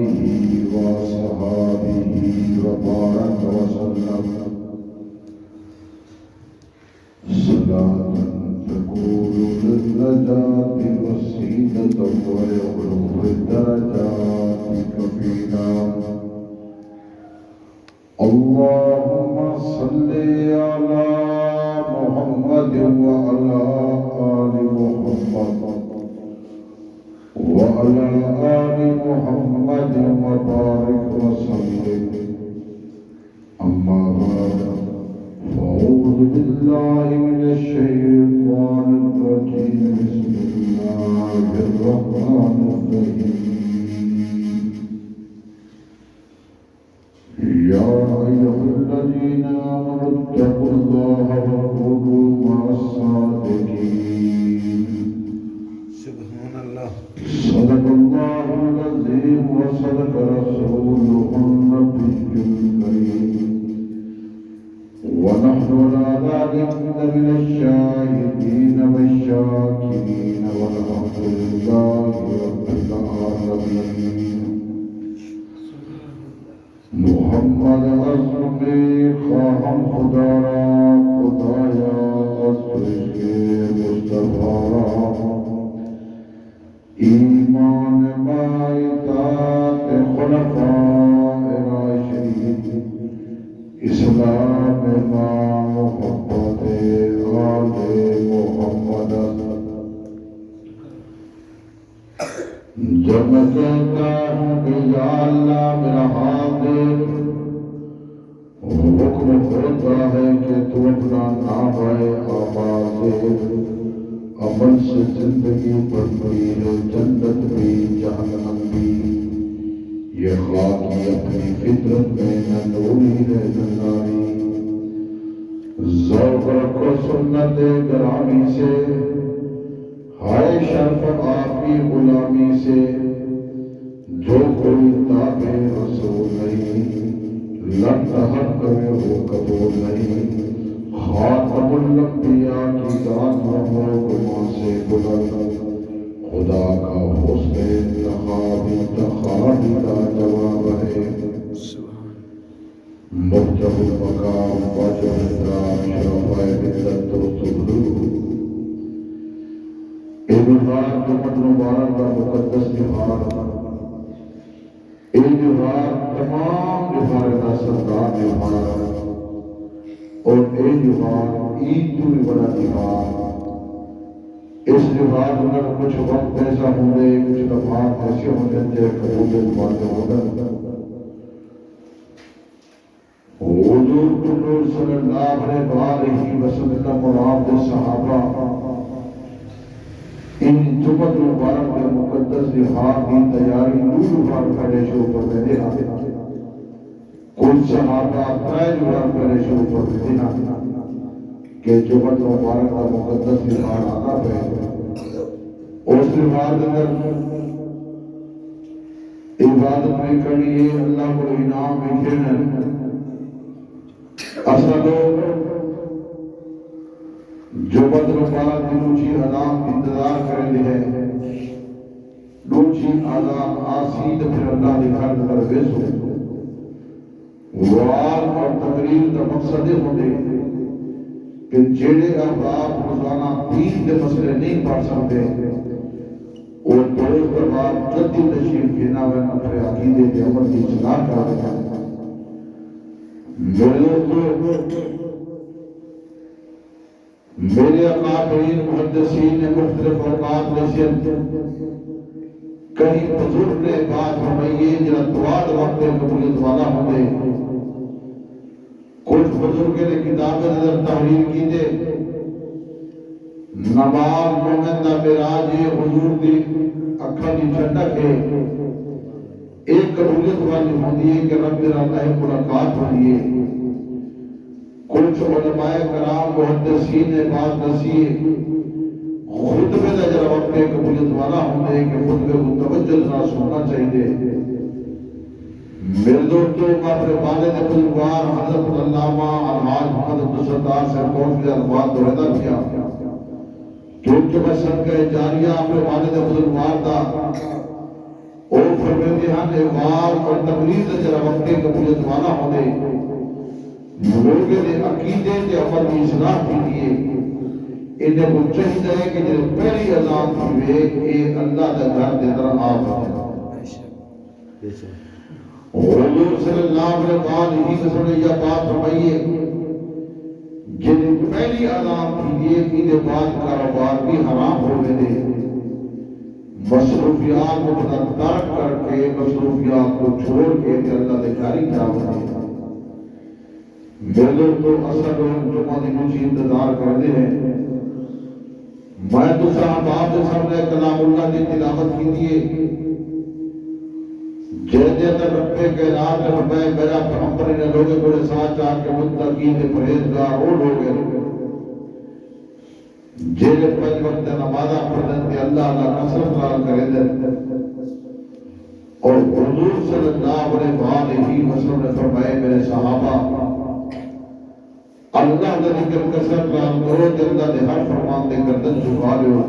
آله وصحابه وبارك وسلم صلاة تكون للنجاة وسيلة ويخلق الدرجات كفينا. اللهم صل على محمد وعلى آل محمد وعلى آل محمد وبارك وسلم. أما بعد فأعوذ بالله من الشيطان الرجيم. بسم الله الرحمن الرحيم. يا أيها الذين آمنوا اتقوا الله وكونوا مع الصادقين. سبحان الله. صدق الله العظيم وصدق رسوله النبي الكريم. ونحن على ذلك من الشاهدين والشاكرين والحمد لله رب العالمين. محمد عظمی خواہم خدا را خدایا از عشق مصطفی ایمان ما اطاعت خلفاء راشدین اسلام ما محبت آل محمد. جب میں کہتا ہوں کہ یا اللہ میرا ہاتھ دیکھ، حکم ہوتا ہے کہ تو اپنا نام ہے آباد دیکھ. عمل سے زندگی بڑھتی ہے، جنت بھی جہنم بھی. یہ خاکی اپنی فطرت میں نہ نوری ہے نہ ناری. ذوق رکھو سنت گرامی سے، ہائے شرف آپ کی غلامی سے. جو کوئی تابع رسول نہیں، لم تحق کرے وہ قبول نہیں. خاتم الانبیاء کی ذات محمود گمان سے بلند، خدا کا حسن انتخابی کا جواب ہے. مرتب المقام واجب احترام شرفائے ملت دوست بلو. عید الفطر جمعۃ المبارک کا مقدس تہوار، عید الفطر تمام تہوار کا سردار تہوار اور عید الفطر عید تو بھی بڑا تہوار. اس تہوار میں کچھ وقت ایسا ہوں گے، کچھ لمحات ایسے ہوں گے قبول باتیں ہوگا. حضور صلی اللہ علیہ وسلم اور آپ کے صحابہ ان جمعۃ المبارک کے مقدس تہوار کی تیاری دور بھر پہلے شروع کر دیتے ہیں. کچھ صحابہ پہلے پہلے شروع کر دیتے ہیں کہ جمعۃ المبارک کا مقدس تہوار آنا پہ اس تہوار کے اندر عبادت میں کریے، اللہ کو انعام میں کھیلنا. اصل لوگ جمعۃ المبارک کی روچی آدام انتظار کریں ہے، روچی آدام آسید پھر اللہ دکھار کر بیسو. وعال اور تقریر کا مقصد ہوتے کہ جیڑے احباب روزانہ دین کے مسئلے نہیں پڑھ سکتے اور دوست احباب جدی تشریف کہنا ہوئے اپنے عقیدے کے عمل کی اصلاح کر رہے ہیں. میرے اکابرین محدثین نے مختلف اوقات میں سے کہیں بزرگ نے بات فرمائیے جنہاں دواد وقت قبولیت والا ہوتے. کچھ بزرگ نے کتابیں نظر تحریر کی دے. نماز مومن دا معراج حضور دی اکھاں دی ٹھنڈک ہے. ایک قبولیت والی ہوتی ہے کہ رب اللہ ملاقات ہوئی ہے. کچھ علماء کرام محدثین نے بات نسی خطبے دا جرا وقت قبولیت والا ہوتے ہیں کہ خطبے کو توجہ نہ سننا چاہیے. میرے دوستوں اپنے والد بزرگوار حضرت علامہ الحاج محمد عبدالستار سے کون سی الفاظ دوہرا کیا کیونکہ میں صدقہ جاریہ اپنے والد بزرگوار دا او فرماتے ہیں واز اور تقریر دے جرا وقت قبولیت والا ہونے لوگ دے عقیدے تے عمل دی اصلاح کیتی انہیں کو چاہیے ہے کہ جب پہلی اذان تھی اے اللہ دا گھر دے اندر آ حضور صلی اللہ علیہ وسلم یہ بات فرمائیے جب پہلی اذان تھی یہ بعد کاروبار بھی حرام ہو گئے مصروفیات کو ترک کر کے مصروفیات کو چھوڑ کے اللہ دے کاری دعوت ہے میرے تو اصل جمعہ دی مجھے انتظار کرتے ہیں میں تو صحابہ کے سامنے کلام اللہ دی تلاوت کی دیئے جیسے تک ربے کے رات میں فرمائے میرا پیغمبر نے لوگے بڑے ساتھ آ کے متقین پرہیزگار وہ لوگ ہیں جیلے پنج وقت نمازہ پڑھن تے اللہ اللہ کثرت نال کرے دے اور حضور صلی اللہ علیہ وسلم نے فرمائے میرے صحابہ اللہ کا ذکر کثرت نال کرو تے اللہ دے ہر فرمان دے گردن جھکا لو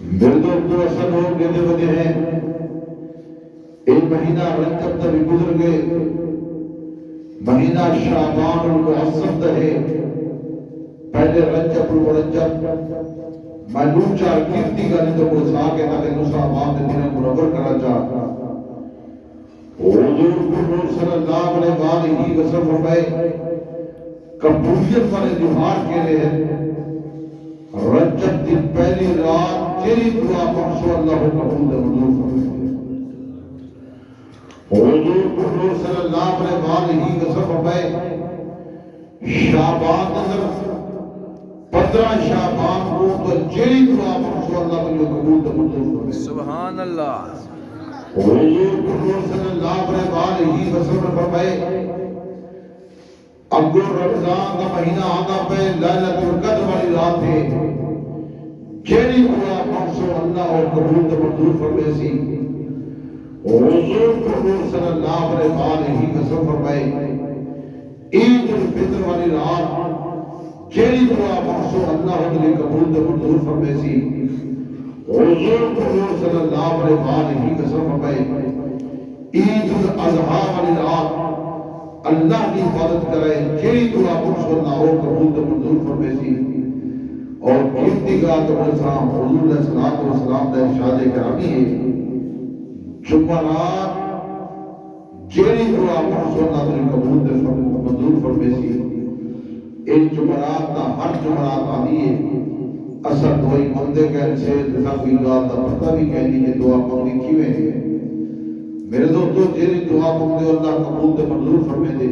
میرے دوستو اصل ہو گئے ودے ہیں ایک مہینہ رجب تک گزر گئے مہینہ شعبان المعظم ہے پہلے رجب المرجب میں دو چار کیرتی گانے تو مرسا کے تاکہ دوسرا باب دے دنیا منور کرا چاہتا حضور صلی اللہ علیہ وسلم فرمائے قبولیت والے دہار کے لئے رجب دن پہلی رات تیری دعا بخشو اللہ قبول دے منظور فرمائے حضور صلی اللہ علیہ وسلم فرمائے شعبان اندر 15 شعبان کو تو جیڑی دعا بخشو اللہ بلیو قبول دے منظور فرمائے سبحان اللہ حضور صلی اللہ علیہ وسلم فرمائے اگر رمضان کا مہینہ آتا پہ لیلۃ القدر والی رات ہے جیڑی دعا بخشو اللہ اور قبول دے منظور فرمائے سی حضور صلی اللہ علیہ وسلم فرمائے عید الفطر والی رات جیڑی دعا بخشو اللہ علیہ قبول دے منظور فرمائے سی حضور صلی اللہ علیہ وسلم فرمائے عید الاضحیٰ والی رات اللہ کی عبادت کرے جیڑی دعا بخشو اللہ قبول دے منظور فرمائے سی اور کیرتیگاہ تو السلام حضور علیہ السلام دا ارشاد کرامی ہے جمعرات جیڑی دعا بخشو اللہ علیہ قبول دے منظور فرمائے سی ان جمعرات دا ہر جمعرات آنی ہے اثر دوئی مندے کہنے سے نظامی گاہ دا پتہ بھی کہنی کہ دعا مانگی کیویں ہے میرے دوستو جیڑی دعا مانگے اللہ قبول دے منظور فرمائے دے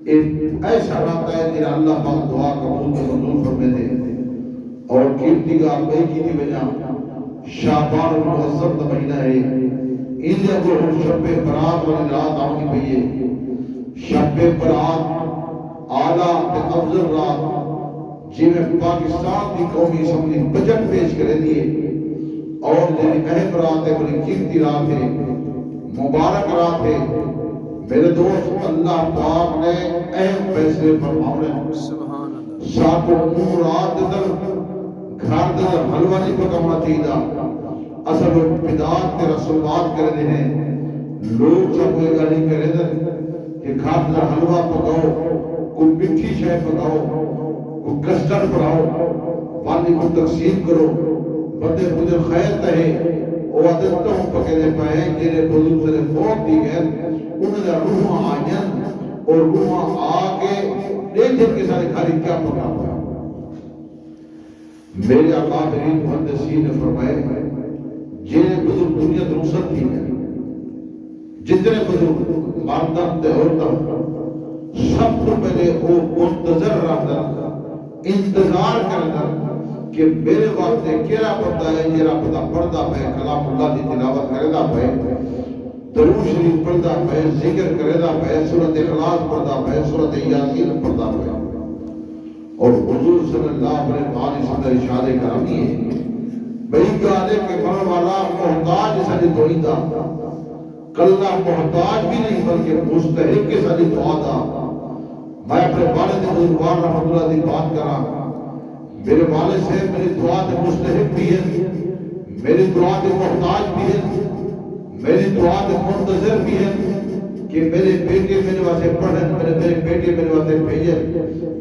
ایک ایسا رات ہے جیڑا اللہ پاک دعا قبول دے منظور فرمائے دے اور کیرتیگاہ بھائی کی دی وجہ شعبان المعظم دا مہینہ ہے ان کو شب برات والی رات آنی پہیے شب برات اعلیٰ افضل رات جی میں پاکستان کی قومی اسمبلی بجٹ پیش کرے دیئے اور جنہی اہم رات ہے بڑی قیمتی رات ہے مبارک رات ہے میرے دوست اللہ پاک نے اہم فیصلے فرماؤنے ساتھ و رات در گھر در حلوہ نہیں پکاؤنا چاہیے اصل و بدعات کے رسومات کرنے ہیں لوگ سب کوئی گاڑی کرے دن کہ گھر در حلوہ پکاؤ کوئی مٹھی شے پکاؤ کوئی کسٹر پڑھاؤ پانی کو تقسیم کرو بندے مجھے خیر تہے وہ عدد تو ہم پکے دے پائے جنہیں بزرگ سے فوق دی گئے انہوں نے روح آئین اور روح آکے دیکھیں کہ سارے کھاری کیا پکا ہوا میرے اکابرین مہندسین نے فرمائے جنہیں بزرگ دنیا درست تھی ہے جتنے بزرگ مردم دے عورتم سب تو پہلے وہ منتظر رہتا انتظار کرنا کہ میرے واسطے کیڑا پتہ ہے جیڑا پتہ پڑھدا پے کلام اللہ دی تلاوت کردا پے درود شریف پڑھدا پے ذکر کردا پے سورۃ اخلاص پڑھدا پے سورۃ یاسین پڑھدا پے اور حضور صلی اللہ علیہ وسلم ارشاد کرامی ہے بھئی کہے کہ مرنے والا محتاج ساری دعا دا کلہ محتاج بھی نہیں بلکہ مستحق کے ساری دعا دا میں اپنے والد بزرگوار رحمۃ اللہ دی بات کراں میرے والد سے میری دعا دے مستحق بھی ہے میری دعا کے محتاج بھی ہیں، میری دعا کے منتظر بھی ہیں کہ میرے بیٹے میرے واسطے پڑھیں، میرے بیٹے میرے واسطے بھیجیں،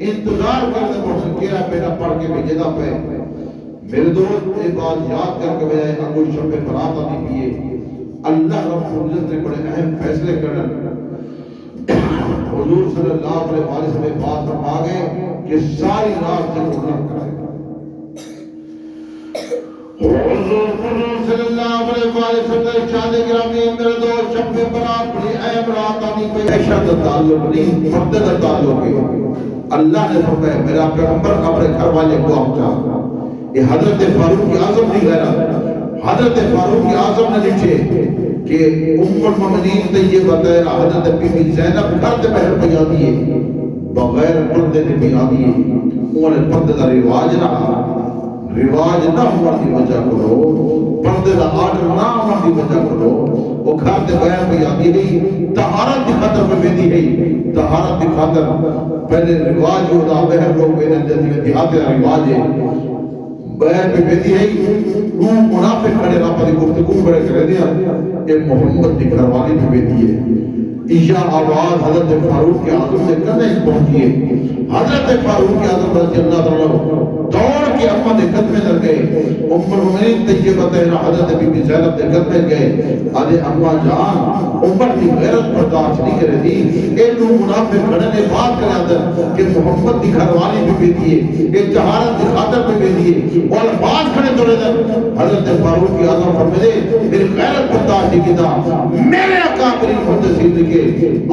انتظار کرتے محسن کیا بیٹا پڑھ کے بھیجنا پہ۔ میرے دوست ایک بات یاد کر کے بجائے انگوش شب برات نہیں پیے، اللہ رب العزت نے بڑے اہم فیصلے کرنا۔ حضور صلی اللہ علیہ وسلم بات فرما گئے کہ ساری رات سے اللہ کرے۔ حضور صلی اللہ علیہ وسلم شاد گرامی میرے دوست شب برات بڑی اہم رات آنی پہ، عائشہ کا تعلق نہیں، پردے کا تعلق ہے۔ اللہ نے فرمایا میرا پیغمبر اپنے گھر والے کو پہنچا۔ یہ حضرت فاروق اعظم کی غیرت، حضرت فاروق اعظم نے لکھے کہ ام المؤمنین طیبہ طاہرہ حضرت بی بی زینب گھر تے بہر پہ آ دیئے بغیر پردے نے بھی آ دیئے، انہوں نے پردے کا رواج رہا، رواج نہ ہوا کی وجہ کرو، پردے کا آرڈر نہ ہوا کی وجہ کرو، وہ گھر تے بہر پہ آ دیئے، طہارت کی خاطر پہ بیدی ہے، طہارت کی خاطر پہلے رواج ہوتا بہر لوگ بیدی دیہاتے رواج ہے، بہر پہ بیدی ہے، وہ منافق کھڑے راپا دی گفتگو بڑے کرے دیا، کہ محمد کی گھروالی پہ بیدی ہے۔ عشاء آواز حضرت فاروق اعظم سے کنے پہنچیے، حضرت فاروق اعظم رضی اللہ تعالیٰ دوڑ کے اپنے دے قدمے لگ گئے، ام المؤمنین طیبہ طاہرہ حضرت بی بی زینب دے قدمے گئے، آدھے اما جان عمر کی غیرت برداشت نہیں کرے دی، اے لوگ منافق کھڑے نے بات کرے اندر کہ محمد کی گھروالی پہ بیدی ہے، ایک جہارت کی خاطر پہ بیدی ہے، اور بات کھڑے تو رہے حضرت فاروق اعظم فرمائے میری غیرت برداشت نہیں کیتا، میرے اکابرین محدثین لکھے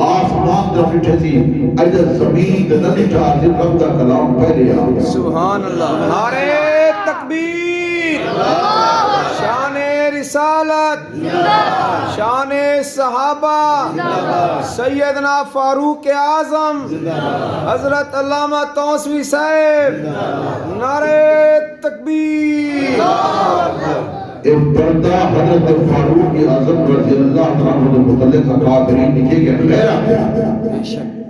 آسمان طرف اٹھے سی اجل زمین نہ نٹھا جن رب کا کلام پہلے آ گیا۔ سبحان اللہ، نعرہ تکبیر، شان رسالت، شان صحابہ، سیدنا فاروق اعظم، حضرت علامہ توسوی صاحب، نعرہ تکبیر۔ ایک پردہ حضرت فاروق اعظم رضی اللہ عنہ کے متعلق اکابرین لکھے کہ غیرت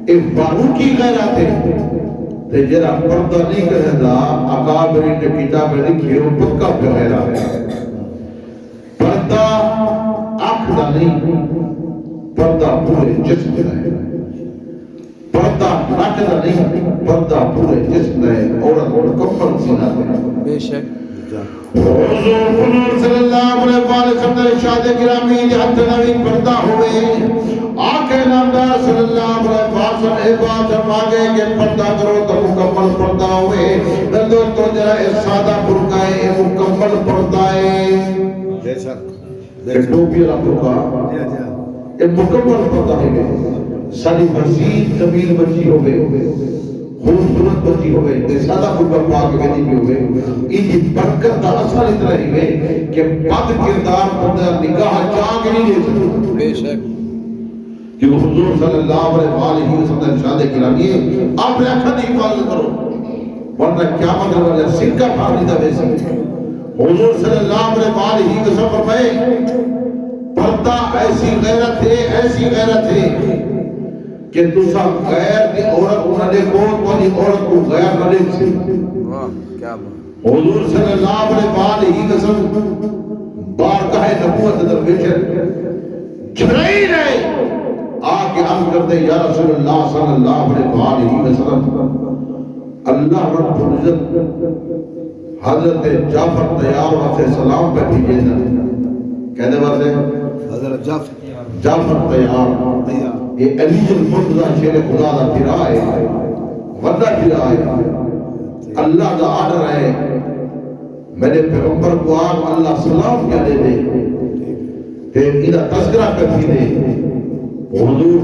ایک فاروقی غیرت ہے، تے جرا پردہ نہیں کرے دا اکابرین نے کتاب لکھی وہ پکا پہ غیرت ہے۔ پردہ آنکھ دا نہیں، پردہ پورے جسم دا ہے، پردہ ناک دا نہیں، پردہ پورے جسم دا ہے، عورت مکمل سینہ ہے۔ بے شک حضور صلی اللہ علیہ وسلم نے ارشاد گرامی جہت نبی پردہ ہوئے، آقا نامدار صلی اللہ علیہ وسلم اے بات فرماگے کہ پردہ کرو تو مکمل پردہ ہوئے۔ میں دوستو جرا اس سادہ برقع ہے مکمل پردہ ہے، ایک ٹوپی والا برقع ایک مکمل پردہ ہے، ساری وسیع طویل بچی ہوئے، خوبصورت بچی ہوئے، سادہ برقع پاک بیدی بھی ہوئے، انہی برکت دا اثر اتنا ہی ہے کہ بد کردار بندہ نگاہ چاہ کے نہیں لے سکتا۔ بے شک کہ حضور صلی اللہ علیہ وسلم نے ارشاد گرامی ہے آپ نے اکھا نہیں حفاظت کرو ورنہ قیامت والا سکہ پھاڑ دا ویسی۔ حضور صلی اللہ علیہ وسلم فرمائے پردہ ایسی غیرت ہے، ایسی غیرت ہے کہ تسا غیر دی عورت نہ دیکھو تو عورت کو غیر نہ دیکھ سی۔ کیا بات، حضور صلی اللہ علیہ وسلم بارگاہ نبوت در بیٹھے جھڑائی رہے، آکے عرض کرتے یا رسول اللہ صلی اللہ علیہ وسلم اللہ رب العزت حضرت جعفر طیار واسے سلام پہ بھیجے نا، کہنے واسے حضرت جعفر طیار یہ علی المرتضی شیر خدا دا پھرا ہے، وردہ پھرا ہے، اللہ دا آرڈر ہے، میرے پیغمبر کو آپ اللہ سلام کیا دے دے تے ادھا تذکرہ کر دی دے۔ حضور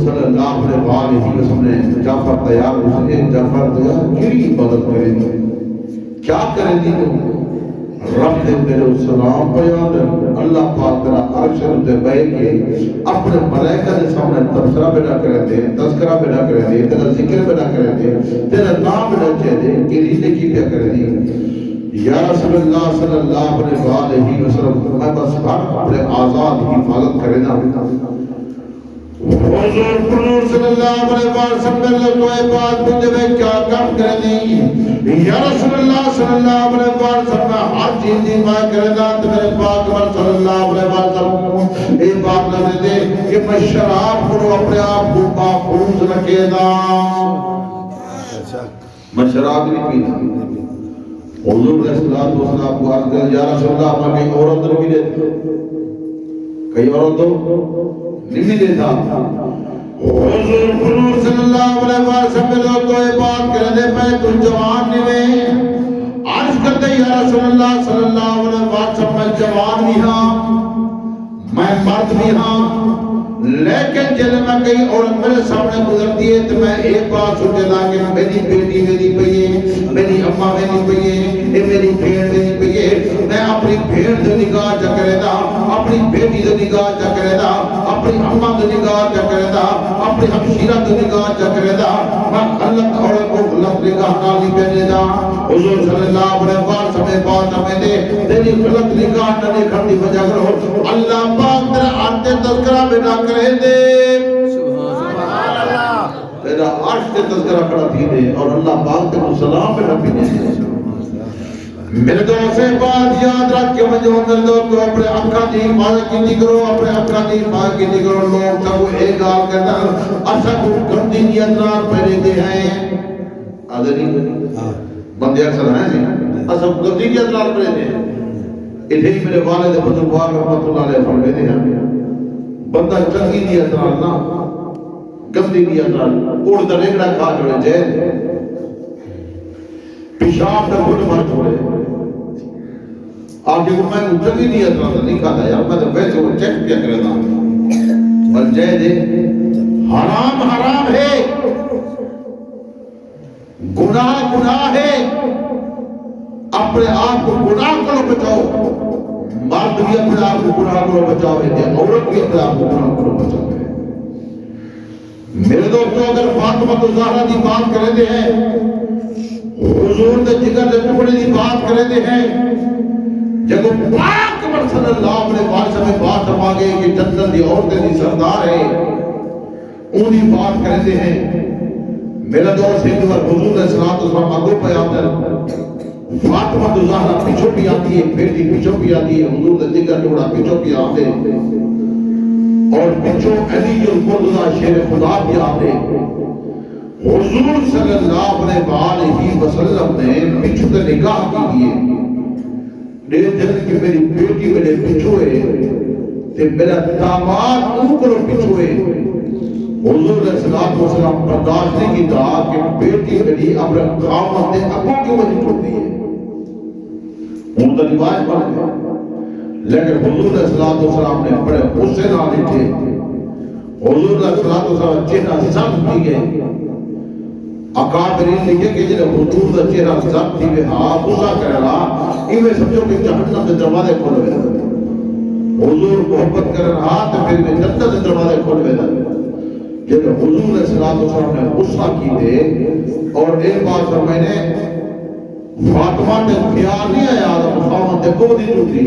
صلی اللہ علیہ وسلم نے جعفر طیار اسے جعفر طیار کیری عبادت کرے دی، کیا کرے دی تو رب دے میرے سلام بیان اللہ پاک تیرا عرش دے بے کے اپنے ملائکہ دے سامنے تبصرہ بینا کرے دے، تذکرہ بینا کرے دے، تیرا ذکر بینا کرے دے، تیرا نام بینا چاہے دے، کیلی لکھی پیا کرے دی۔ یا رسول اللہ صلی اللہ علیہ وسلم میں بس ہر اپنے آزاد حفاظت کرے نا، حضور پنور صلی اللہ علیہ وسلم لگوئے بات مجھے میں کیا کام کرنی یا رسول اللہ صلی اللہ علیہ وسلم ہر چیز دی میں کرنا تو میرے پاک صلی اللہ علیہ وسلم ایک بات نہ دے دے کہ میں شراب کو اپنے آپ کو محفوظ رکھے دا میں شراب نہیں پیتا حضور علیہ السلام کو عرض کر یا رسول اللہ میں کئی عورت نہیں دیتا کئی عورتوں نہیں دیتا حضور پنور صلی اللہ علیہ وسلم لوگ تو یہ بات کرنے میں تو جوان نہیں عرض کرتے یا رسول اللہ صلی اللہ علیہ وسلم میں جوان بھی ہاں میں مرد بھی ہاں لیکن جب میں کئی عورت میرے سامنے گزرتی ہے تو میں ایک بات سوچے لا کہ میری بیٹی میری پئیے میری اماں میری پئیے میری بھیڑ میری پئیے میں اپنی بھیڑ سے نگاہ چا کرے دا اپنی بیٹی سے نگاہ چا کرے دا اپنی اماں سے نگاہ چا کرے دا اپنی ہمشیرہ سے نگاہ چا کرے دا میں غلط عورت کو غلط نگاہ نالی پہنے دا حضور صلی اللہ علیہ وسلم بات ہمیں دے تیری غلط نگاہ نہ دیکھنے کی وجہ کرو اللہ پاک تیرا آتے تذکرہ میں نہ کرے دے سبحان اللہ تیرا عرش تے تذکرہ کھڑا تھی دے اور اللہ پاک تے سلام پہ ربی دے میرے دوست سے بات یاد رکھ کے مجھے میرے دوست کو اپنے اکھا دی حفاظت کی کرو اپنے اکھا دی حفاظت کی کرو لوگ تب ایک گال کہتا اچھا کو گندی نیت نہ پہنے دے ہیں آدھے نہیں بندے اکثر ہیں نہیں اچھا کو گندی نیت نہ پہنے دے اتھے ہی میرے والد بزرگوار رحمت اللہ علیہ فرمے دے ہیں بندہ چنگی نیت نہ گندی نیت نہ اوڑ دا ریگڑا کھا جوڑے جائے پیشاب دا گھٹ بھر چھوڑے آگے کو میں چنگی نیت نہ نہیں کھاتا یار میں تو ویسے وہ چیک کیا کرے دا پر جائے دے حرام حرام ہے گناہ گناہ ہے اپنے آپ کو گناہ کرو بچاؤ مرد بھی اپنے آپ کو گناہ کرو بچاؤ ہے عورت بھی اپنے آپ کو گناہ کرو بچاؤ ہے میرے دوستوں اگر فاطمہ زہرا دی بات کرے دے ہیں حضور دے جگر دے ٹکڑے دی بات کرے دے ہیں جب پاک صلی اللہ علیہ وسلم بات فرما گئے کہ جنت دی عورتیں دی سردار ہے انہی بات کرے دے ہیں میرا دوست ایک بار حضور علیہ السلام آگو پہ آتا ہے فاطمہ زہرا پیچھو بھی آتی ہے بیٹی پیچھو بھی آتی ہے حضور دے جگر ٹکڑا پیچھو بھی آتے ہیں اور پیچھو علی القدس شیر خدا بھی آتے حضور صلی اللہ علیہ وسلم نے پیچھو تے نگاہ کی دیئے دیکھ جن کہ میری بیٹی میرے پیچھو ہے تے میرا داماد اوپر پیچھو ہے حضور علیہ السلام برداشت نہیں کی تھا کہ بیٹی میری اپنے خامد نے ابو کی وجہ چھوڑ دی ہے ان کا رواج پڑھ گیا لیکن حضور علیہ السلام نے بڑے غصے نہ لٹھے حضور علیہ السلام چہرہ سخت بھی گئے اکابرین لکھے کہ جنہیں حضور کا چہرہ سخت تھی وہ غصہ کرے رہا انہیں سمجھو کہ جہنم کے دروازے کھول ہوئے حضور محبت کر رہا تو پھر میں جنت کے دروازے کھول ہوئے جب حضور علیہ السلام نے غصہ کی دے اور ایک بات میں نے فاطمہ نے خیال نہیں آیا آدم خامن نے کو دی ٹوٹی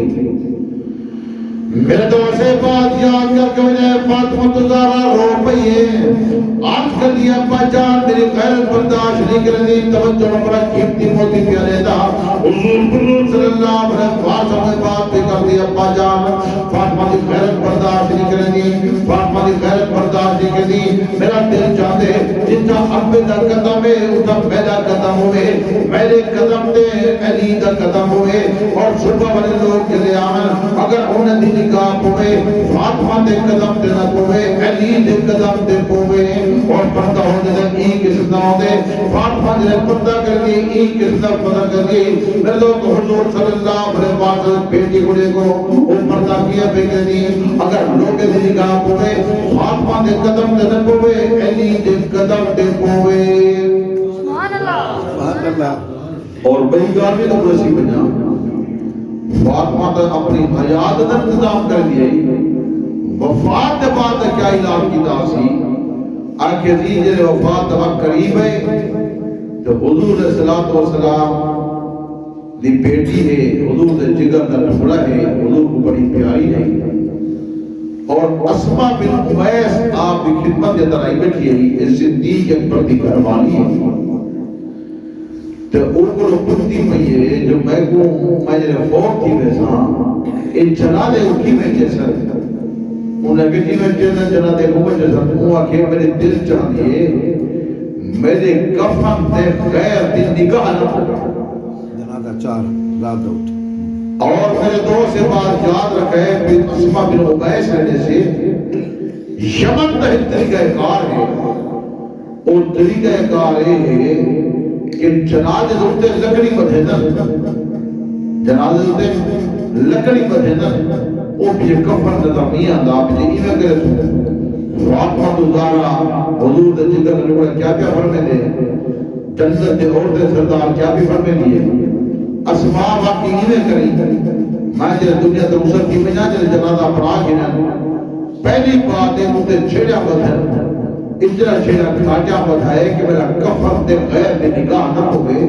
میرے دوست سے بات یاد کر کے مجھے فاطمہ زہرا رو پئی ہے آج کر دیا ابا جان میری غیرت برداشت نہیں کرنی توجہ پر قیمتی موتی پیارے دا حضور صلی اللہ علیہ وسلم بات بھی کر دی ابا جان فاطمہ کی غیرت برداشت نہیں کرنی فاطمہ کی غیرت برداشت نہیں کرنی میرا دل چاہتے جتنا ابے دا قدم ہے اتنا میرا قدم ہوئے میرے قدم دے علی دا قدم ہوئے اور صبح والے لوگ چلے آمن اگر انہیں دی نکاح پوئے فاطمہ دے قدم دے نہ پوئے علی دے قدم دے پوئے اور پردہ ہونے دے ایک قسم نہ ہوتے فاطمہ دے پردہ کر دی ایک قسم نہ پردہ کر دی میرے لوگ حضور صلی اللہ علیہ وسلم بیٹی گھڑے کو وہ پردہ کیا پہ کر دی اگر لوگ دے نکاح پوئے فاطمہ دے قدم دے نہ پوئے علی دے قدم دے پوئے سبحان اللہ اور بہی گامی تو رسی بنا فاطمہ تا اپنی حیات دا انتظام کر دیا وفات دے بعد کیا اعلان کی تاسی آنکھ عزیز جنہیں وفات دا قریب ہے تو حضور علیہ السلام دی بیٹی ہے حضور دے جگر دا ٹکڑا ہے حضور کو بڑی پیاری ہے اور اسما بن عمیس آپ کی خدمت کے اندر آئی بیٹھی ہے صدیق اکبر کی گھر والی ہے تو اوپر پتی پئی ہے جو میں کو میں جڑے فوت تھی ویسا ان جنازے اٹھی میں جیسا انہیں بیٹھی میں جیسا جنازے کو جیسا وہ آکھے میرے دل چاہیے میرے کفن تے غیر دل نگاہ نہ جنازہ 4 رات اٹھ اور میرے دوست سے بات یاد رکھے کہ اسما بن عمیس رہنے سے یمن کا طریقہ کار ہے اور طریقہ کار ہے کہ جنازے ہوتے لکڑی بدھے نا جنازے ہوتے لکڑی بدھے نا وہ بھی کفن نظامی آدھا آپ جی ایمیں کرے تو فاطمہ دوزارہ حضور دے جگر لوڑا کیا کیا فرمے دے جنت دے عورت سردار کیا بھی فرمے دیے اسما واقعی ایمیں کری میں جلے دنیا در اسر کی میں جلے جنازہ پڑھا گنا پہلی بات ہے مجھے چھڑیا بدھے اتنا چھڑا کھاٹیا بدھائے کہ میرا کفن دے غیر میں نگاہ نہ ہوئے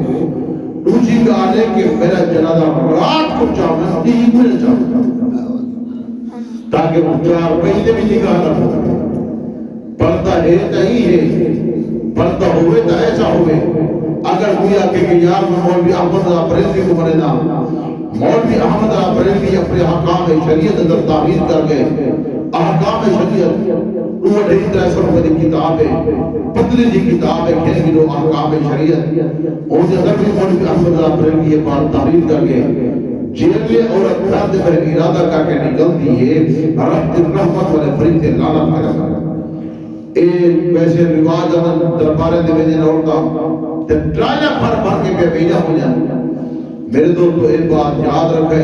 دوسری بات ہے کہ میرا جنازہ رات کو چاہوں نہیں مل چاہوں تاکہ وہ 4 مہینے بھی نگاہ نہ ہو پردہ ہے تو ہی ہے پردہ ہوئے تو ایسا ہوئے اگر کوئی آکے کہ یار مولوی احمد رضا بریلوی کو بنینا مولوی احمد رضا بریلوی اپنے حکام شریعت اندر تعمیر کر گئے احکام شریعت وہ ڈھیر طرح سر پر کتاب ہے پتلی جی کتاب ہے کھیل گلو احکام شریعت اور جب بھی مولوی احمد رضا بریلوی یہ بات تعمیر کر گئے جیل میں عورت درد پر ارادہ کر کے نکلتی ہے رب رحمت والے فرشتے لعنت کرے ایک ویسے رواج اندر دربارے دے ویجے نہ ہوتا تے ٹرایا بھر کے پہ بھیجا ہو جانا میرے دوستو ایک بات یاد رکھے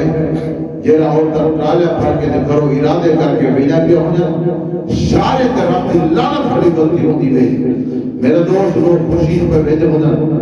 جیرا ہوتا ٹرایا بھر کے گھروں ارادے کر کے بھیجا بھی ہو جانا سارے تے رب دی لعنت کھڑی غلطی ہوتی ہے میرے دوست لوگ خوشی پہ بھیجے ہو جانا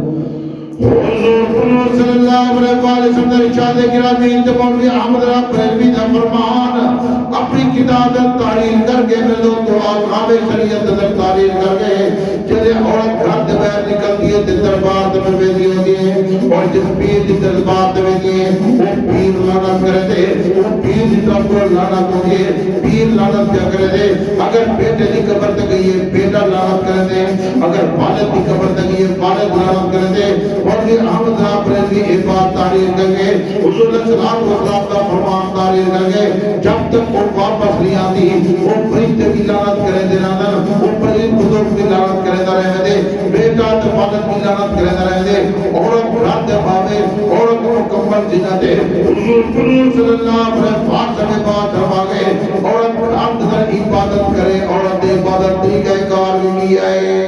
حضور صلی اللہ علیہ وسلم نے ارشاد گرامی مولوی احمد رضا بریلوی کا فرمان اپنی کتاب تحریر کر کے میرے دوستو احکام شریعت اندر تحریر کر کے جلے عورت گھر دے باہر نکلتی ہے دربار دے میں بیٹھی ہوتی ہے اور جس پیر دی دربار دے بیٹھی ہے وہ پیر لعنت کرے دے وہ پیر دی طرف لعنت ہوتی ہے پیر لعنت کیا کرے دے اگر بیٹے دی قبر تے گئی ہے بیٹا لعنت کرے دے اگر والد دی قبر تے گئی ہے والد لعنت کرے دے مولوی احمد رضا بریلوی ایک بات تحریر کر کے حضور صلی اللہ علیہ وسلم کا فرمان تحریر کر کے جب تک وہ واپس نہیں آتی وہ فرشتے کی لعنت کرے دے رہا وہ فرشتے بزرگ کی لعنت کرے دے رہے دے بیٹا تو والد کی لعنت کرے دے رہے دے عورت رات دے بھاوے عورت مکمل جنہ دے حضور صلی اللہ علیہ وسلم سے بات فرما گئے عورت رات در عبادت کرے عورت عبادت طریقہ کار بھی آئے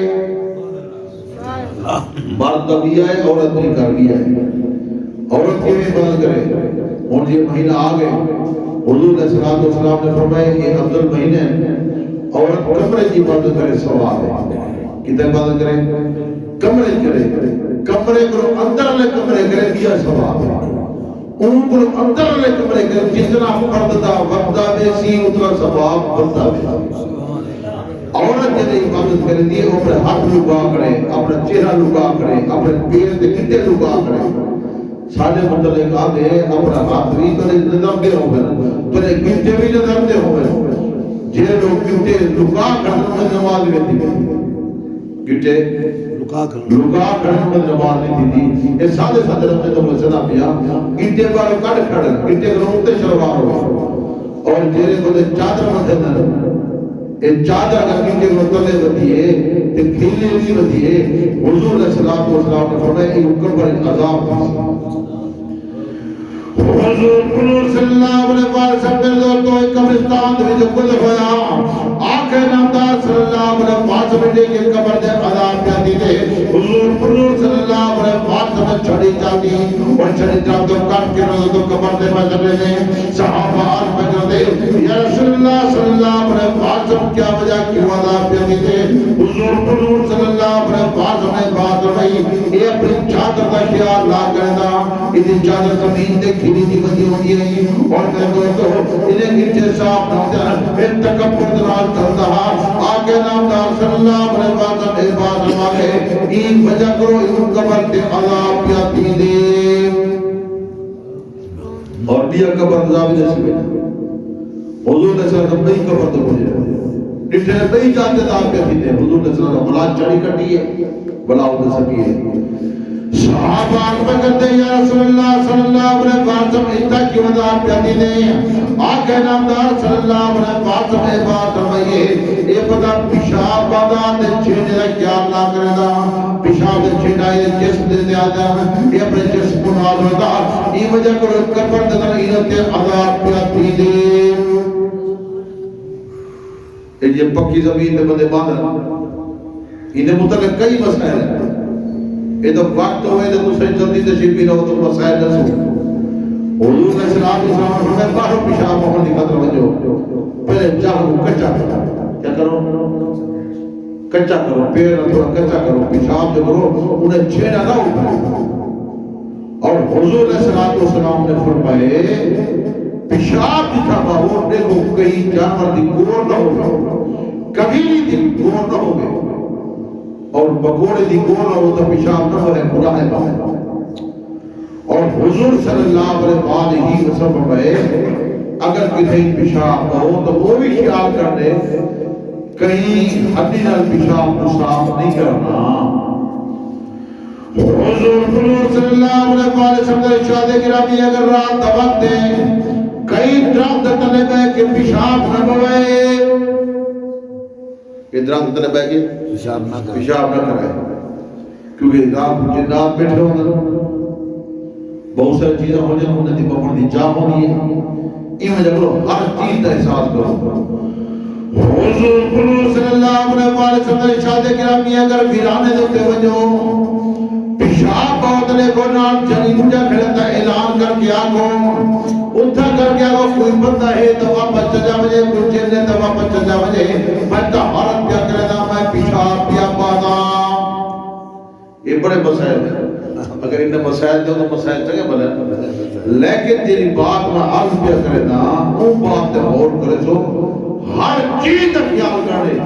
مرد بھی آئے عورت بھی کر بھی آئے عورت کی بھی بند کرے اور یہ مہینہ آگئے حضور صلی اللہ علیہ وسلم نے فرمایا یہ افضل مہینے عورت کمرے کی بند کرے ثواب ہے کتنے بند کرے کمرے کرے کمرے کو اندر لے کمرے کرے دیا ثواب ہے ان کو اندر لے کمرے کرے جتنا فرد دا وقت دا بیسی اتنا ثواب بنتا ہے عورت جنہیں عبادت کریں دی اپنے ہاتھ لگا کرے اپنے چہرہ لگا کرے اپنے پیر دے کٹے لگا کرے ساڑھے مطلق آگے اپنا ہاتھ بھی تو نظر دے ہوئے تو گھنٹے بھی نظر دے ہوئے جنہیں لوگ گھنٹے لگا کرنے میں نماز لیتی تھی گھنٹے لگا کرنے میں نماز لیتی تھی یہ سادے سادے رکھنے تو مسئلہ پیا گھنٹے بارے کڑ کھڑ گھنٹے گھنٹے شروعات ہوئے اور جنہیں کو دے چادر مدھر ایک چادر کا کیونکہ مطلع ہوتی ہے ایک کھیلنے بھی ہوتی ہے حضور علیہ السلام نے فرمایا ایک حکم پر عذاب حضور صلی اللہ علیہ وسلم نے تو ایک قبرستان میں جو کل ہویا آنکھیں نامدار صلی اللہ علیہ وسلم نے کہ قبر دے عذاب جاتی دے حضور صلی اللہ علیہ وسلم چھڑی جاتی اور چھڑی جاتی تو کٹ کے روز تو قبر دے مجھلے نے صحابہ آج بجھا دے یا رسول اللہ صلی اللہ علیہ وسلم کیا وجہ کیوں عذاب جاتی دے حضور صلی اللہ علیہ وسلم نے بات رہی یہ اپنی چادر کا خیال لا کرنا اتنی چادر زمین دے کھلی دی بدی ہوئی ہے اور میں دوستو انہیں گرچے صاحب نمجر پھر تکبر دنال کرتا آگے نامدار صلی اللہ علیہ وسلم اس بات ہمارے ایک وجہ کرو ان قبر تے عذاب جاتی دے اور دیا قبر عذاب جیسے بیٹا حضور نے صلی اللہ علیہ وسلم نہیں قبر تو مجھے ڈٹھے نہیں جاتے تھا آپ کے تھے حضور نے صلی اللہ علیہ وسلم بلا چڑی کٹی ہے بلا ہونے سکی ہے صحابہ آنکھ کرتے یا رسول اللہ صلی اللہ علیہ وسلم اتنا کی وضاحت پیادی نے آقا نامدار صلی اللہ علیہ وسلم بات فرمائیے اے پتہ پیشاب بادا دے چھیڑے دا کیا اللہ کرے دا پیشاب دے چھیڑائے جسم دے زیادہ یہ اپنے جسم کو نال رہا یہ وجہ کرو کفر دے انہوں عذاب پیادی دے یہ پکی زمین دے بندے باندھا انہیں متعلق کئی مسائل ہیں یہ تو وقت ہوئے تو دوسرے جلدی تشریف بھی رہو تو مسائل نہ سو حضور نے صلی اللہ علیہ وسلم میں باہر پیشاب ہونے کی خطر وجہ پہلے چاہو کچا کرو کیا کرو کچا کرو پیر تھوڑا کچا کرو پیشاب جو کرو انہیں چھیڑا نہ اٹھائے اور حضور نے صلی اللہ علیہ وسلم نے فرمائے پیشاب جتھا باہر دیکھو کئی جانور دی گور نہ ہو کبھی دی گور نہ ہو اور بگوڑے دی گور ہو تو پیشاب نہ ہو برا ہے اور حضور صلی اللہ علیہ وسلم میں اگر کسی پیشاب ہو تو وہ بھی خیال کر دے کہیں ہڈی نال پیشاب کو صاف نہیں کرنا حضور صلی اللہ علیہ وسلم نے ارشاد گرامی اگر رات دا وقت ہے کئی درخت تلے بیٹھ کے پیشاب نہ بوئے یہ درخت تلے بیٹھ کے پیشاب نہ کرے کیونکہ رات جنات بیٹھے ہونا بہت ساری چیزیں ہو جائیں انہیں دی بپڑ دی جا ہونی ہے یہ وجہ کرو ہر چیز کا احساس کرو حضور صلی اللہ علیہ وسلم نے ارشاد گرامی اگر ویرانے دے وجو پیشاب بہت لے کو نال جنی مجھا کھڑتا اعلان کر کے آگو اتھا کر کے آگو کوئی بندہ ہے تو واپس چل جا مجھے کوئی چیز ہے تو واپس چل جا مجھے میں طہارت کیا کرے دا میں پیشاب پیا پادا یہ بڑے مسائل ہیں اگر انہیں مسائل دے تو مسائل چاہے بلے لیکن تیری بات میں عرض پیا کرے دا وہ بات تے غور کرے سو ہر چیز کا خیال کرے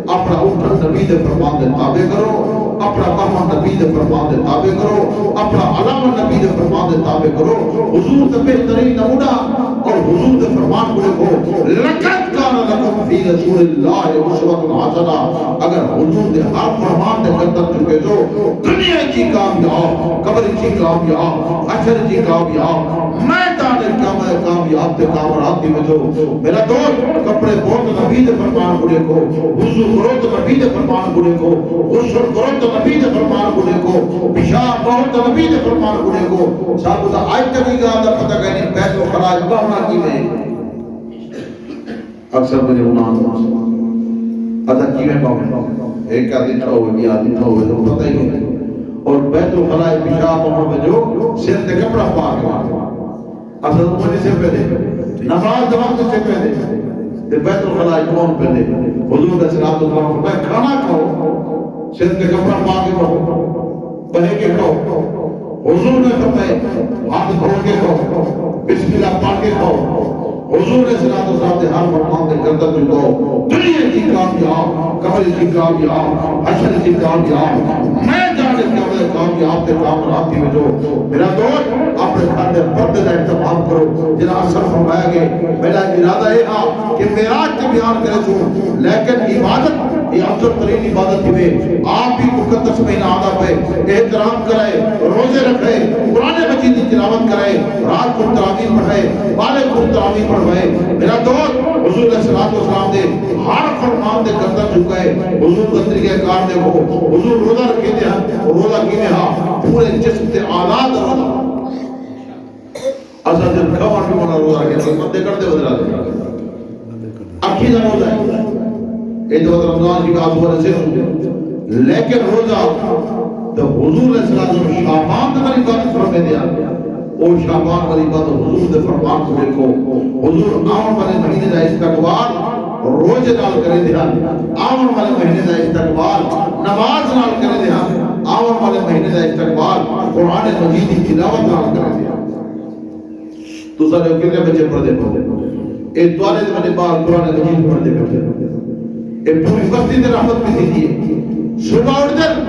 اپنا اٹھا نبی دے فرمان دے تابع کرو اپنا کام نبی دے فرمان دے تابع کرو اپنا علم نبی دے فرمان دے تابع کرو حضور تے بہترین نمونہ اور حضور دے فرمان کو دیکھو لقد کان لکم فی رسول اللہ اسوۃ حسنہ اگر حضور دے ہر فرمان دے قدر چکے جو دنیا کی کامیاب قبر کی کامیاب حشر کی کامیاب میدان کامیاب تے کامرات دی وجہ میرا دوست کپڑے بہت نبی دے فرمان کو دیکھو وضو کرو تو نبی دے فرمان کو دیکھو غسل کرو تو نبی دے فرمان کو دیکھو پیشاب کرو تو نبی دے فرمان کو دیکھو صاحب دا آج تک ہی گاہ دا پتہ کہنی بیت و خراج بہنا کی میں اکثر مجھے انہاں ادا کی میں باؤں ایک آدھی تھا ہوئے بھی آدھی تھا ہوئے تو پتہ ہی نہیں اور بیت و خراج پیشاب ہونے میں جو سر تے کپڑا پا کے اصل مجھے سے پہلے نماز وقت سے پہلے بیت الخلاء کون پہلے حضور صلی اللہ علیہ وسلم میں کھانا کھاؤ سر کے کپڑا پا کے کھاؤ پہلے کے کھاؤ حضور نے فرمایا ہاتھ دھو کے کھاؤ بسم اللہ پڑھ کے کھاؤ حضور صلی اللہ علیہ وسلم نے ہر فرمان دے کرتا چکو دنیا کی کامیاب قبر کی کامیاب حشر کی کامیاب میں جانے کے کامیاب تے کامرات دی وجہ میرا دوست اپنے گھر میں پردے کا اہتمام کرو جنہاں اثر فرمایا گئے میرا ارادہ یہ تھا کہ معراج کے بیان کرے سو لیکن عبادت یہ افضل ترین عبادت ہے آپ بھی مقدس مہینہ آدھا پہ احترام کرے روزے رکھے قرآن مجید کی تلاوت کرے رات کو تراویح پڑھے بالغ کو تراویح پڑھائے میرا دوست حضور صلی اللہ علیہ وسلم نے ہر فرمان دے گردن جھکائے حضور کا طریقہ کار دیکھو حضور روزہ رکھے دے روزہ کی ہاں پورے جسم تے آلات روزہ اصل جن کھوان بھی منا روزہ رکھے تو مندے کرتے بدلا دے اکھی دا روزہ ہے یہ تو رمضان کی بات ہو رہے سے لیکن روزہ تو حضور صلی اللہ علیہ وسلم شعبان تے میری بات فرمے دیا او شعبان والی بات حضور دے فرمان کو دیکھو حضور آون والے مہینے دا استقبال روزے نال کرے دیا آون والے مہینے دا استقبال نماز نال کرے دیا آون والے مہینے دا استقبال قرآن مجید کی تلاوت نال کرے دیا تو سارے کتنے بچے پڑھتے پڑھتے ایک دوارے سے میں نے بار قرآن مجید پڑھتے پڑھتے ایک پوری وقتی دے رحمت میں دیجئے صبح اٹھ در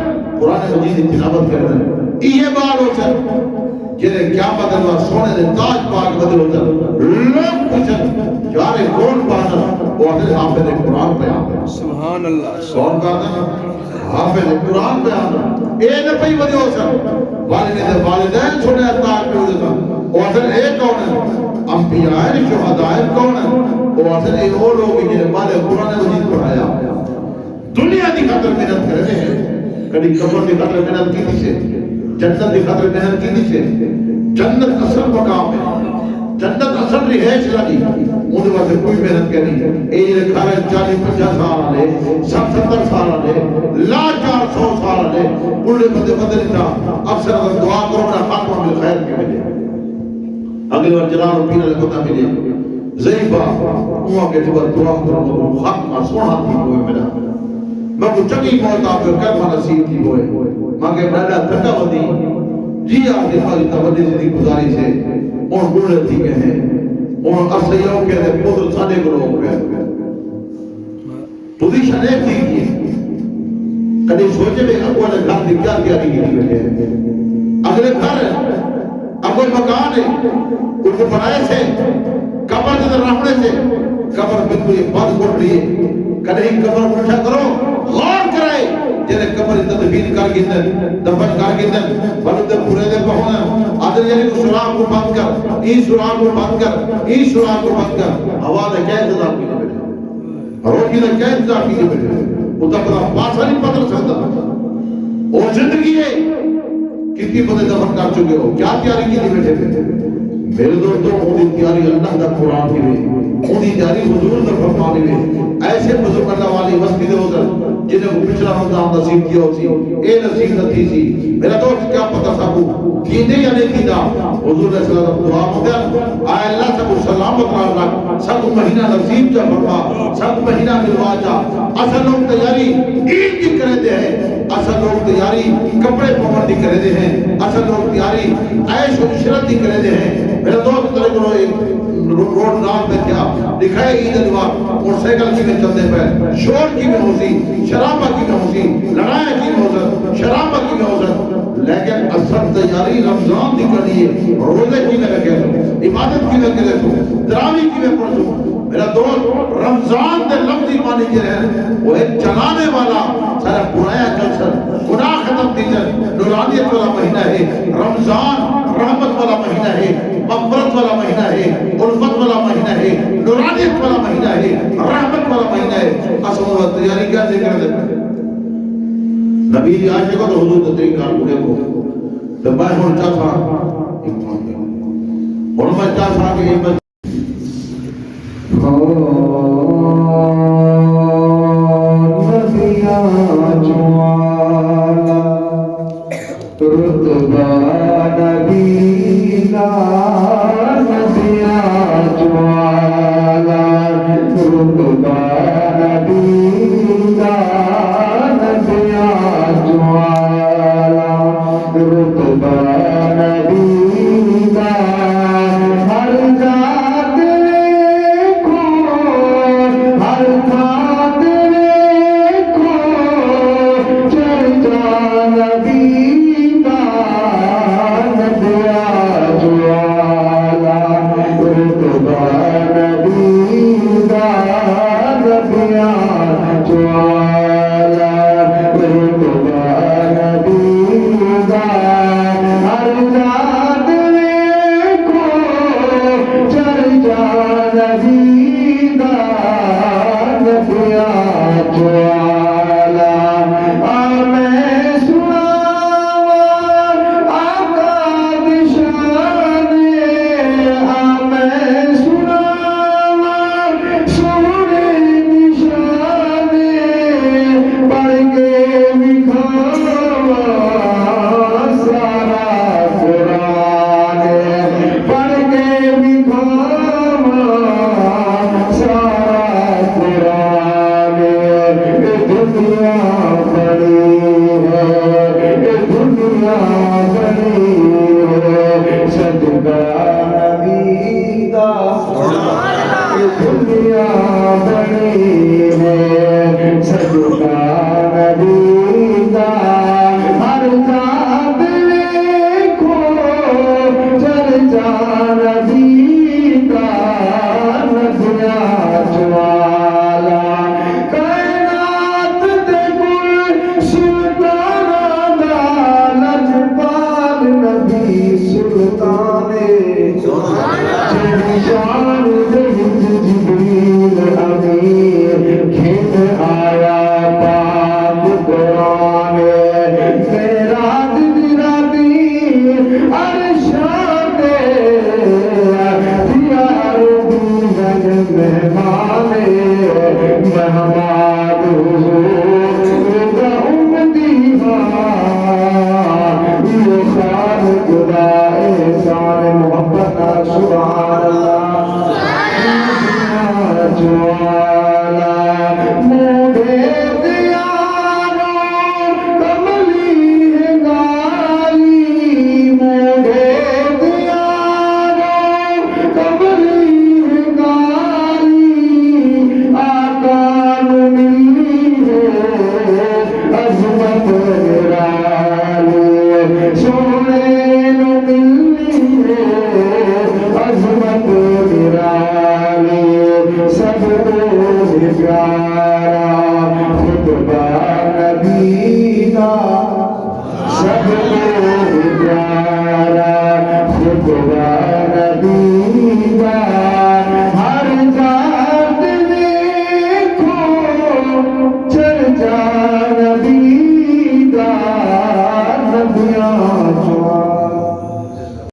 قرآن مجید کی تلاوت کرتے ہیں یہ بار ہو سر جنہیں کیا بدلوا سونے دے تاج پاک بدل ہوتا لوگ پوچھتے یار کون پانا وہ آدھے حافظ قرآن پہ آدھے سبحان اللہ کون کہنا حافظ قرآن پہ آدھے اے نہ پہی بدے ہو سن والدین چھوڑے اتاق پہ ہوئے سن وہ آدھے اے کون ہے انبیاء شہداء کون ہے وہ آدھے اے وہ لوگ جنہیں مالے قرآن مجید پڑھایا دنیا دی خاطر محنت کرنے ہیں کبھی قبر دی خاطر محنت کی تھی سے جنت دی خاطر محنت کی تھی سے جنت اصل مقام ہے جنت اصل رہائش لگی ان واسطے کوئی محنت کرنی اے یہ کھارے 40-50 سال آلے 60-70 سال آلے لا 400 سال آلے بڑھے بدے نہیں تھا اکثر اگر دعا کرو میرا خاتمہ میں خیر کے ملے اگلی بار جلال و پیر علیہ پتہ ملے ضعیفہ وہاں کے جب دعا کرو خاتمہ سونا تھی ہوئے میرا میں کو چنگی موت آپ کو کرما نصیب تھی ہوئے ماں کے ڈاڈا تھکا ودی جی آپ کے خالی تبدی زندگی گزاری سے اور گڑ تھی کہ ہیں اور ارسیوں کے دے پودر سانے کو لوگ ہیں پوزیشن ایک تھی کی کدی سوچے میں اگوال گھر دی کیا تیاری کی بیٹھے ہیں اگلے گھر اگوال مکان ہے ان کو بنائے سے قبر دے رہنے سے قبر بالکل ایک بات گھٹ رہی ہے کدی قبر اٹھا کرو غور کرائے جنہیں قبر تدفین کر گیندن دفن کر گیندن بلد پورے دے پہونا آدھر یعنی کو سراغ کو بند کر این سراغ کو بند کر این سراغ کو بند کر آواز ہے کیا انتظار کی لے بیٹھے روٹی نے کیا انتظار کی لے بیٹھے وہ تب پتا پاسا نہیں پتر سکتا وہ زندگی ہے کتنی بندے دفن کر چکے ہو کیا تیاری کی لے بیٹھے میرے دوستوں اونی تیاری اللہ دا قرآن کی بھی اونی تیاری حضور دا فرمانی بھی ایسے بزرگ اللہ والی وستی دے ہوزر جنہیں کو پچھلا رمضان نصیب کیا ہوتی اے نصیب نہ تھی سی میرا دوست کیا پتہ سکو تیندے یا نہیں تیندہ حضور علیہ السلام دعا مدر آئے اللہ سب سلامت رہا سب مہینہ نصیب جا فرما سب مہینہ ملوا جا اصل لوگ تیاری عید کی کرے دے ہیں اصل لوگ تیاری کپڑے پومر دی کرے دے ہیں اصل لوگ تیاری عیش و عشرت دی کرے دے ہیں میرا دوست طرح کرو ایک روڈ نام میں کیا دکھائے عید الوا اور سیکل کی میں چلتے پر شور کی میں ہوسی شرابہ کی میں ہوسی لڑائیں کی میں ہوسر شرابہ کی میں ہوسر لیکن اصل تیاری رمضان دی کرنی ہے روزے کی میں رکھے سو عبادت کی میں کرے سو دراوی کی میں پڑھ سو میرا دوست رمضان دے لفظی مانی جے ہیں وہ ایک چلانے والا سارا برایا چل سر گناہ ختم دیجر نورانیت والا مہینہ ہے رمضان رحمت والا مہینہ ہے مغفرت والا مہینہ ہے الفت والا مہینہ ہے نورانیت والا مہینہ ہے رحمت والا مہینہ ہے اصل و تیاری کیا ذکر دے نبی دی آج کو تو حضور تیری کار بڑے کو تو میں ہون چاہتا ہون میں چاہتا کہ یہ احمد حضور کا امتی یہ شان خدا احسان محبت سبحان اللہ جوالا موڈے دیارو کملی ہے گالی موڈے دیارو کملی ہے گالی آقا نو ملی ہے عظمت نرالی سونے نو ملی ہے عظمت نرالی سب کو پیارا خطبہ نبی کا سب کو پیارا خطبہ نبی